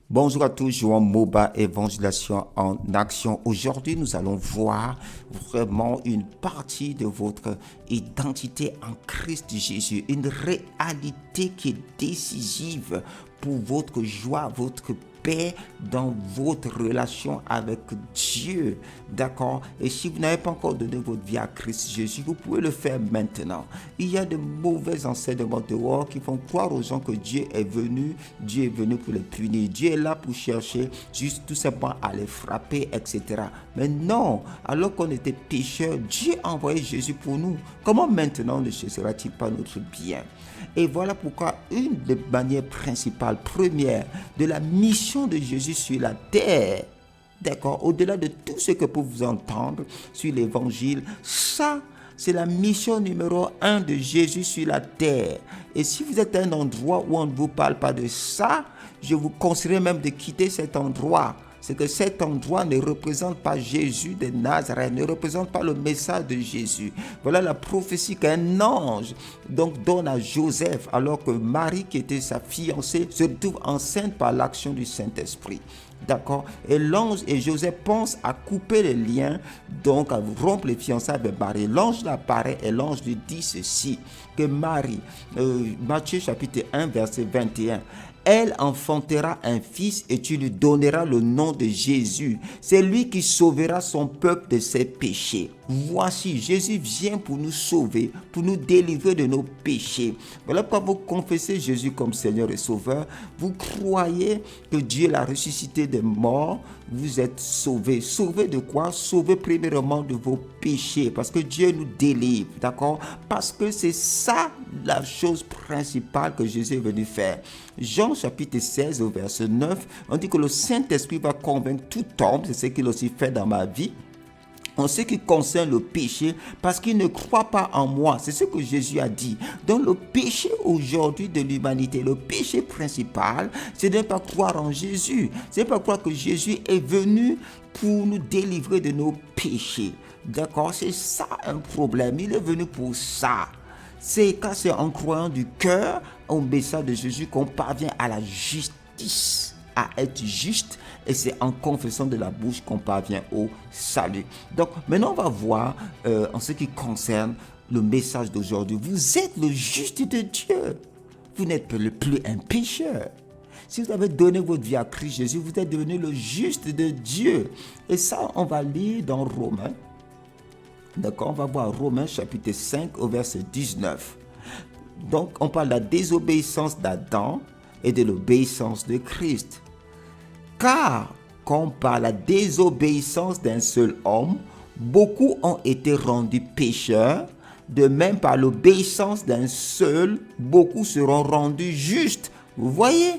Bonjour à tous, Joan Moba, Évangélisation en action. Aujourd'hui, nous allons voir vraiment une partie de votre identité en Christ Jésus, une réalité qui est décisive pour votre joie, votre paix dans votre relation avec Dieu. D'accord? Et si vous n'avez pas encore donné votre vie à Christ Jésus, vous pouvez le faire maintenant. Il y a de mauvais enseignements dehors qui font croire aux gens que Dieu est venu pour les punir. Dieu est là pour chercher juste tout simplement à les frapper, etc. Mais non, alors qu'on était pécheurs, Dieu a envoyé Jésus pour nous. Comment maintenant ne cherchera-t-il pas notre bien? Et voilà pourquoi une des manières principales, première, de la mission de Jésus sur la terre, d'accord, au-delà de tout ce que peut vous entendre sur l'évangile, ça, c'est la mission numéro 1 de Jésus sur la terre. Et si vous êtes à un endroit où on ne vous parle pas de ça, je vous conseillerais même de quitter cet endroit. C'est que cet endroit ne représente pas Jésus de Nazareth, ne représente pas le message de Jésus. Voilà la prophétie qu'un ange donc donne à Joseph, alors que Marie, qui était sa fiancée, se trouve enceinte par l'action du Saint-Esprit. D'accord? Et l'ange et Joseph pensent à couper les liens, donc à rompre les fiançailles avec Marie. L'ange apparaît et l'ange lui dit ceci, que Marie, Matthieu chapitre 1, verset 21, elle enfantera un fils et tu lui donneras le nom de Jésus. C'est lui qui sauvera son peuple de ses péchés. Voici, Jésus vient pour nous sauver, pour nous délivrer de nos péchés. Voilà pourquoi vous confessez Jésus comme Seigneur et Sauveur. Vous croyez que Dieu l'a ressuscité des morts. Vous êtes sauvés. Sauvés de quoi? Sauvés premièrement de vos péchés. Parce que Dieu nous délivre. D'accord? Parce que c'est ça la chose principale que Jésus est venu faire. Jean chapitre 16 au verset 9, on dit que le Saint-Esprit va convaincre tout homme, c'est ce qu'il a aussi fait dans ma vie, en ce qui concerne le péché, parce qu'il ne croit pas en moi. C'est ce que Jésus a dit. Donc le péché aujourd'hui de l'humanité, le péché principal, c'est de ne pas croire en Jésus. C'est de ne pas croire que Jésus est venu pour nous délivrer de nos péchés. D'accord? C'est ça un problème. Il est venu pour ça. C'est quand c'est en croyant du cœur au message de Jésus qu'on parvient à la justice, à être juste, et c'est en confessant de la bouche qu'on parvient au salut. Donc maintenant on va voir en ce qui concerne le message d'aujourd'hui. Vous êtes le juste de Dieu. Vous n'êtes plus un pécheur. Si vous avez donné votre vie à Christ Jésus, vous êtes devenu le juste de Dieu. Et ça, on va lire dans Romains. D'accord, on va voir Romains chapitre 5 au verset 19. Donc, on parle de la désobéissance d'Adam et de l'obéissance de Christ. Car, quand par la désobéissance d'un seul homme, beaucoup ont été rendus pécheurs, de même par l'obéissance d'un seul, beaucoup seront rendus justes. Vous voyez?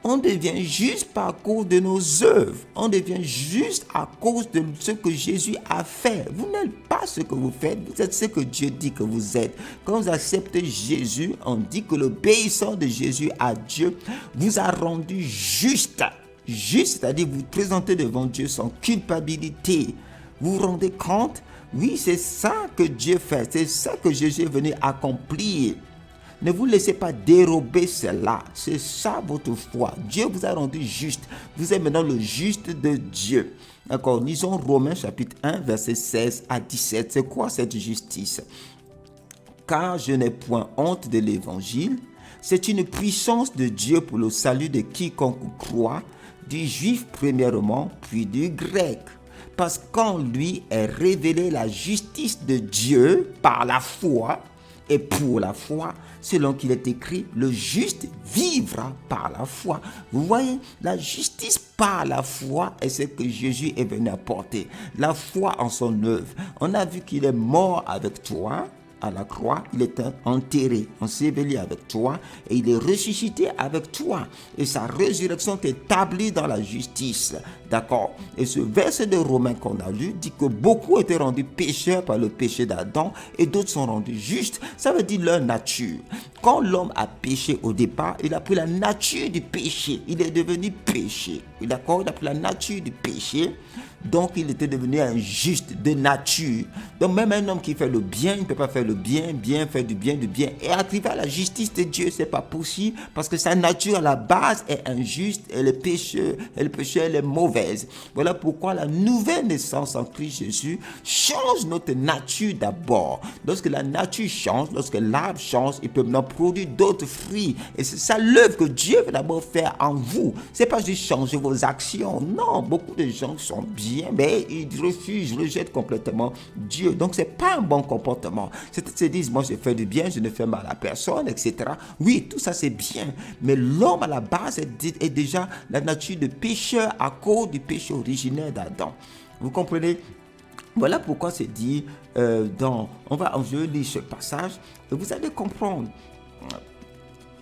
On devient juste par cause de nos œuvres. On devient juste à cause de ce que Jésus a fait. Vous n'êtes pas ce que vous faites, vous êtes ce que Dieu dit que vous êtes. Quand vous acceptez Jésus, on dit que l'obéissance de Jésus à Dieu vous a rendu juste. Juste, c'est-à-dire vous vous présentez devant Dieu sans culpabilité. Vous vous rendez compte? Oui, c'est ça que Dieu fait. C'est ça que Jésus est venu accomplir. Ne vous laissez pas dérober cela. C'est ça votre foi. Dieu vous a rendu juste. Vous êtes maintenant le juste de Dieu. D'accord, lisons Romains chapitre 1, verset 16 à 17. C'est quoi cette justice? Car je n'ai point honte de l'évangile. C'est une puissance de Dieu pour le salut de quiconque croit, du juif premièrement, puis du grec. Parce qu'en lui est révélée la justice de Dieu par la foi. Et pour la foi, selon qu'il est écrit, le juste vivra par la foi. Vous voyez, la justice par la foi est ce que Jésus est venu apporter. La foi en son œuvre. On a vu qu'il est mort avec toi à la croix, il est enterré, enseveli avec toi et il est ressuscité avec toi. Et sa résurrection est établie dans la justice. D'accord? Et ce verset de Romains qu'on a lu dit que beaucoup étaient rendus pécheurs par le péché d'Adam et d'autres sont rendus justes. Ça veut dire leur nature. Quand l'homme a péché au départ, il a pris la nature du péché. Il est devenu péché. D'accord? Il a pris la nature du péché. Donc il était devenu injuste de nature. Donc même un homme qui fait le bien, il ne peut pas faire le bien, faire du bien, et arriver à la justice de Dieu, c'est pas possible parce que sa nature à la base est injuste et le péché, elle est mauvaise. Voilà pourquoi la nouvelle naissance en Christ Jésus change notre nature d'abord. Lorsque la nature change, lorsque l'arbre change, il peut maintenant produire d'autres fruits. Et c'est ça l'œuvre que Dieu veut d'abord faire en vous. C'est pas juste changer vos actions. Non, beaucoup de gens sont bien, mais ils rejettent complètement Dieu. Donc c'est pas un bon comportement. Ils se disent, moi je fais du bien, je ne fais mal à personne, etc. Oui, tout ça c'est bien. Mais l'homme à la base est déjà la nature de pécheur à cause du péché originaire d'Adam. Vous comprenez? Voilà pourquoi c'est dit je vais lire ce passage et vous allez comprendre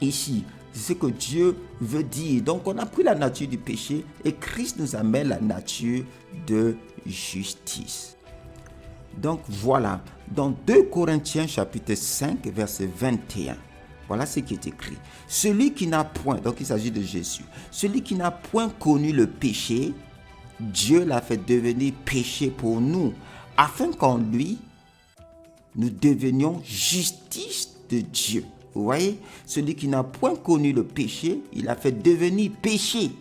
ici ce que Dieu veut dire. Donc on a pris la nature du péché et Christ nous amène la nature de justice. Donc voilà, dans 2 Corinthiens chapitre 5 verset 21, voilà ce qui est écrit. Celui qui n'a point, donc il s'agit de Jésus, celui qui n'a point connu le péché, Dieu l'a fait devenir péché pour nous, afin qu'en lui, nous devenions justice de Dieu. Vous voyez, celui qui n'a point connu le péché, il a fait devenir péché.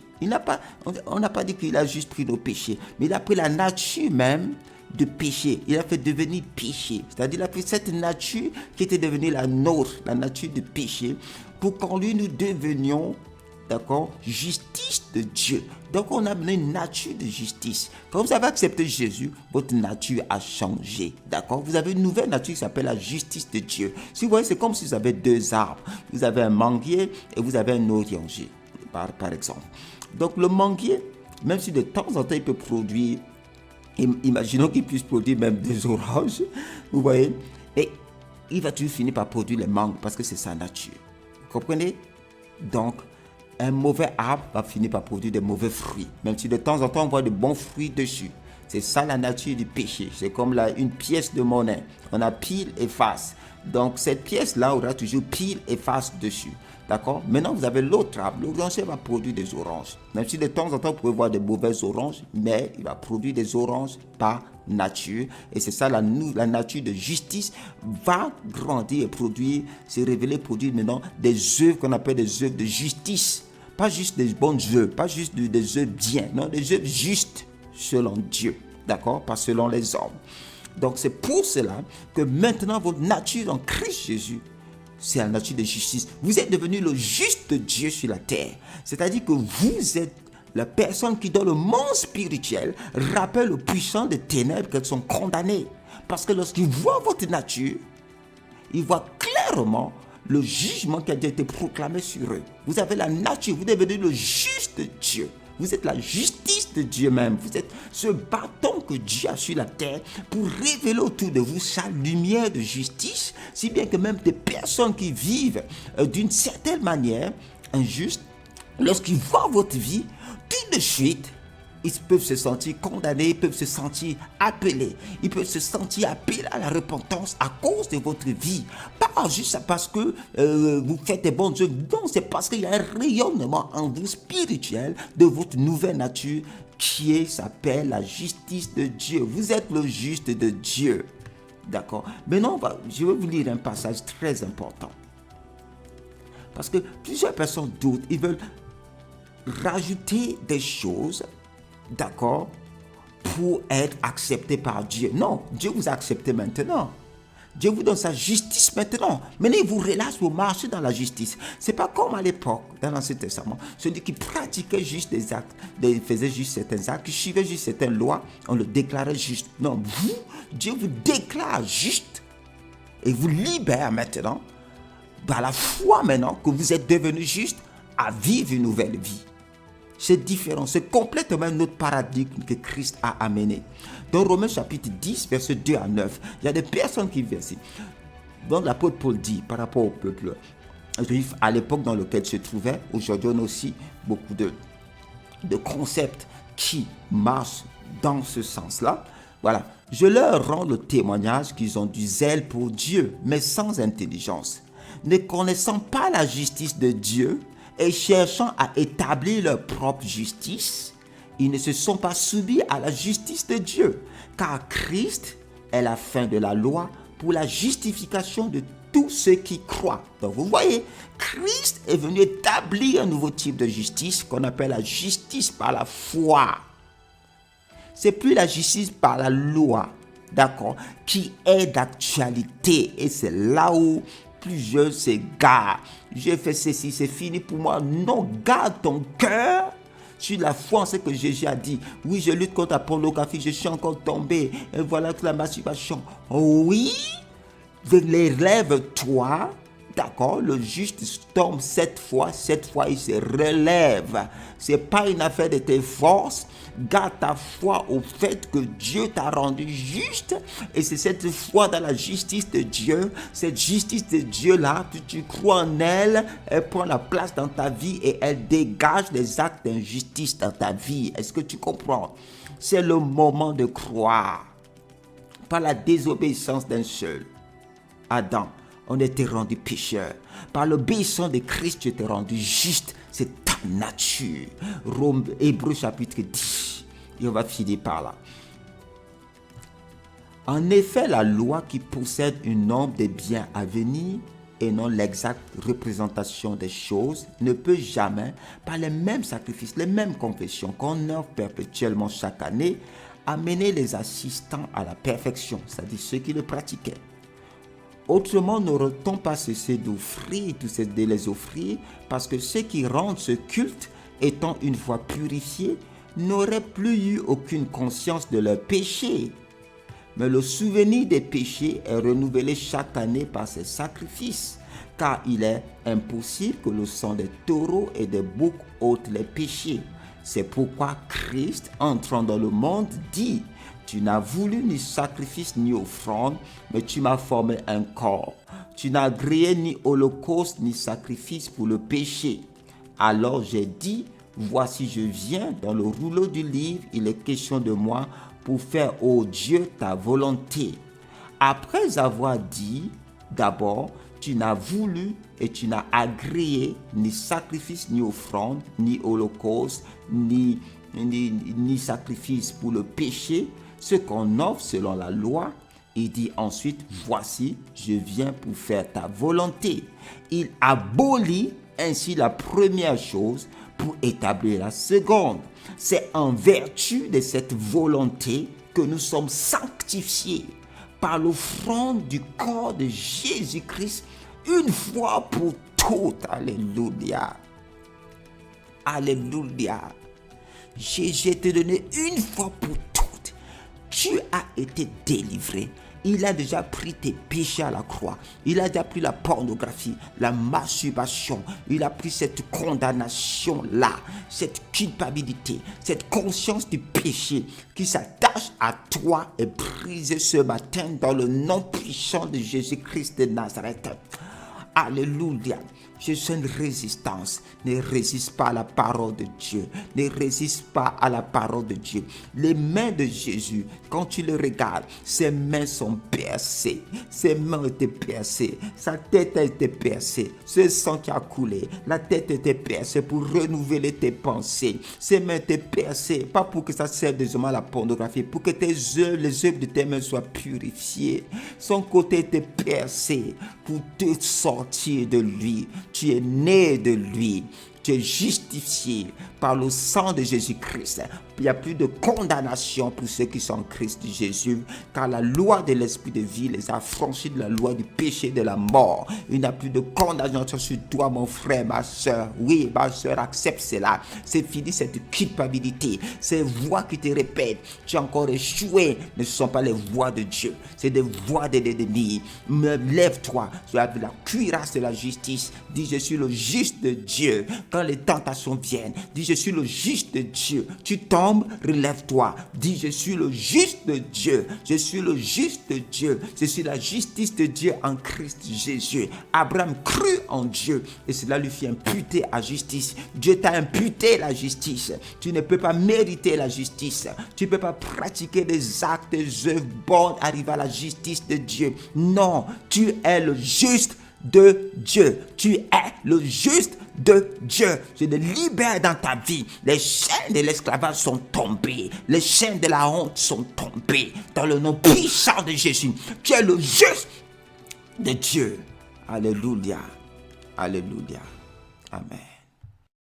On n'a pas dit qu'il a juste pris nos péchés, mais il a pris la nature même de péché. Il a fait devenir péché. C'est-à-dire, il a pris cette nature qui était devenue la nôtre, la nature de péché, pour qu'en lui nous devenions, d'accord, justice de Dieu. Donc on a amené une nature de justice. Quand vous avez accepté Jésus, votre nature a changé, d'accord. Vous avez une nouvelle nature qui s'appelle la justice de Dieu. Si vous voyez, c'est comme si vous avez deux arbres. Vous avez un manguier et vous avez un oranger, par exemple. Donc le manguier, même si de temps en temps il peut produire, imaginons qu'il puisse produire même des oranges, vous voyez, et il va toujours finir par produire les mangues parce que c'est sa nature. Vous comprenez? Donc, un mauvais arbre va finir par produire des mauvais fruits, même si de temps en temps on voit de bons fruits dessus. C'est ça la nature du péché. C'est comme une pièce de monnaie. On a pile et face. Donc cette pièce-là aura toujours pile et face dessus. D'accord? Maintenant, vous avez l'autre arbre. L'oranger va produire des oranges. Même si de temps en temps, vous pouvez voir des mauvaises oranges, mais il va produire des oranges par nature. Et c'est ça, la nature de justice va grandir et produire, se révéler, produire maintenant des œuvres qu'on appelle des œuvres de justice. Pas juste des bonnes œuvres, pas juste des œuvres bien, non, des œuvres justes selon Dieu. D'accord? Pas selon les hommes. Donc c'est pour cela que maintenant, votre nature en Christ Jésus, c'est la nature de justice. Vous êtes devenu le juste de Dieu sur la terre. C'est-à-dire que vous êtes la personne qui, dans le monde spirituel, rappelle aux puissants des ténèbres qu'elles sont condamnées. Parce que lorsqu'ils voient votre nature, ils voient clairement le jugement qui a déjà été proclamé sur eux. Vous avez la nature, vous devenez le juste de Dieu. Vous êtes la justice de Dieu même. Vous êtes ce bâton que Dieu a sur la terre pour révéler autour de vous sa lumière de justice, si bien que même des personnes qui vivent d'une certaine manière injuste, lorsqu'ils voient votre vie, tout de suite, ils peuvent se sentir condamnés, ils peuvent se sentir appelés. Ils peuvent se sentir appelés à la repentance à cause de votre vie. Pas juste parce que vous faites des bonnes œuvres. Non, c'est parce qu'il y a un rayonnement en vous spirituel de votre nouvelle nature qui s'appelle la justice de Dieu. Vous êtes le juste de Dieu. D'accord? Maintenant, je vais vous lire un passage très important. Parce que plusieurs personnes doutent, ils veulent rajouter des choses, d'accord, pour être accepté par Dieu. Non, Dieu vous a accepté maintenant. Dieu vous donne sa justice maintenant. Maintenant, il vous relâche pour marcher dans la justice. C'est pas comme à l'époque, dans l'Ancien Testament, celui qui pratiquait juste des actes, faisait juste certains actes, qui suivait juste certaines lois, on le déclarait juste. Non, Dieu vous déclare juste et vous libère maintenant, par la foi maintenant que vous êtes devenu juste, à vivre une nouvelle vie. C'est différent, c'est complètement notre paradigme que Christ a amené. Dans Romains chapitre 10, verset 2 à 9, il y a des personnes qui vivent ici. Donc l'apôtre Paul dit par rapport au peuple juif à l'époque dans lequel il se trouvait, aujourd'hui on a aussi beaucoup de concepts qui marchent dans ce sens-là. Voilà, je leur rends le témoignage qu'ils ont du zèle pour Dieu, mais sans intelligence, ne connaissant pas la justice de Dieu, et cherchant à établir leur propre justice, Ils ne se sont pas soumis à la justice de Dieu, car Christ est la fin de la loi pour la justification de tous ceux qui croient. Donc vous voyez, Christ est venu établir un nouveau type de justice qu'on appelle la justice par la foi. C'est plus la justice par la loi, d'accord, qui est d'actualité. Et c'est là où plusieurs s'égarent. J'ai fait ceci, c'est fini pour moi. Non, garde ton cœur sur la foi en ce que Jésus a dit. Oui, je lutte contre la pornographie, je suis encore tombé. Et voilà que la masturbation. Oui, relève-toi. D'accord, le juste tombe 7 fois il se relève. C'est pas une affaire de tes forces. Garde ta foi au fait que Dieu t'a rendu juste. Et c'est cette foi dans la justice de Dieu. Cette justice de Dieu-là, tu crois en elle, elle prend la place dans ta vie et elle dégage les actes d'injustice dans ta vie. Est-ce que tu comprends? C'est le moment de croire. Par la désobéissance d'un seul, Adam, on était rendu pécheur. Par l'obéissance de Christ, tu étais rendu juste. C'est ta nature. Hébreux chapitre 10. Et on va finir par là. En effet, la loi qui possède une nombre de biens à venir et non l'exacte représentation des choses ne peut jamais, par les mêmes sacrifices, les mêmes confessions qu'on offre perpétuellement chaque année, amener les assistants à la perfection, c'est-à-dire ceux qui le pratiquaient. Autrement, n'aurait-on pas cessé d'offrir, de les offrir, parce que ceux qui rendent ce culte, étant une fois purifiés, n'auraient plus eu aucune conscience de leurs péchés. Mais le souvenir des péchés est renouvelé chaque année par ces sacrifices, car il est impossible que le sang des taureaux et des boucs ôte les péchés. C'est pourquoi Christ, entrant dans le monde, dit: tu n'as voulu ni sacrifice ni offrande, mais tu m'as formé un corps. Tu n'as agréé ni holocauste ni sacrifice pour le péché. Alors j'ai dit: voici je viens, dans le rouleau du livre, il est question de moi pour faire, ô Dieu, ta volonté. Après avoir dit, d'abord, tu n'as voulu et tu n'as agréé ni sacrifice ni offrande, ni holocauste, ni sacrifice pour le péché, ce qu'on offre selon la loi. Il dit ensuite: voici, je viens pour faire ta volonté. Il abolit ainsi la première chose pour établir la seconde. C'est en vertu de cette volonté que nous sommes sanctifiés par l'offrande du corps de Jésus-Christ une fois pour toutes. Alléluia. Alléluia. Jésus t'a donné une fois pour toutes. Tu as été délivré. Il a déjà pris tes péchés à la croix. Il a déjà pris la pornographie, la masturbation. Il a pris cette condamnation-là, cette culpabilité, cette conscience du péché qui s'attache à toi et brisée ce matin dans le nom puissant de Jésus-Christ de Nazareth. Alléluia. Je sens une résistance. Ne résiste pas à la parole de Dieu. Ne résiste pas à la parole de Dieu. Les mains de Jésus, quand tu le regardes, ses mains sont percées. Ses mains ont été percées. Sa tête a été percée. Ce sang qui a coulé, la tête était percée pour renouveler tes pensées. Ses mains étaient percées, pas pour que ça serve désormais à la pornographie, pour que les œuvres de tes mains soient purifiées. Son côté était percé pour te sortir de lui. Tu es né de lui. Tu es justifié par le sang de Jésus-Christ. Il n'y a plus de condamnation pour ceux qui sont en Christ Jésus, car la loi de l'esprit de vie les a franchis de la loi du péché et de la mort. Il n'y a plus de condamnation sur toi, mon frère, ma soeur. Oui, ma soeur, accepte cela. C'est fini cette culpabilité. Ces voix qui te répètent, tu as encore échoué, ne sont pas les voix de Dieu. C'est des voix de l'ennemi. Lève-toi, tu as la cuirasse de la justice. Dis: je suis le juste de Dieu. Quand les tentations viennent, dis: je suis le juste de Dieu. Tu tombes, relève-toi. Dis: je suis le juste de Dieu. Je suis le juste de Dieu. Je suis la justice de Dieu en Christ Jésus. Abraham crut en Dieu et cela lui fit imputer à justice. Dieu t'a imputé la justice. Tu ne peux pas mériter la justice. Tu ne peux pas pratiquer des actes, des œuvres bonnes, arriver à la justice de Dieu. Non, tu es le juste de Dieu. Tu es le juste de Dieu. Je te libère dans ta vie. Les chaînes de l'esclavage sont tombées. Les chaînes de la honte sont tombées. Dans le nom puissant de Jésus. Tu es le juste de Dieu. Alléluia. Alléluia. Amen.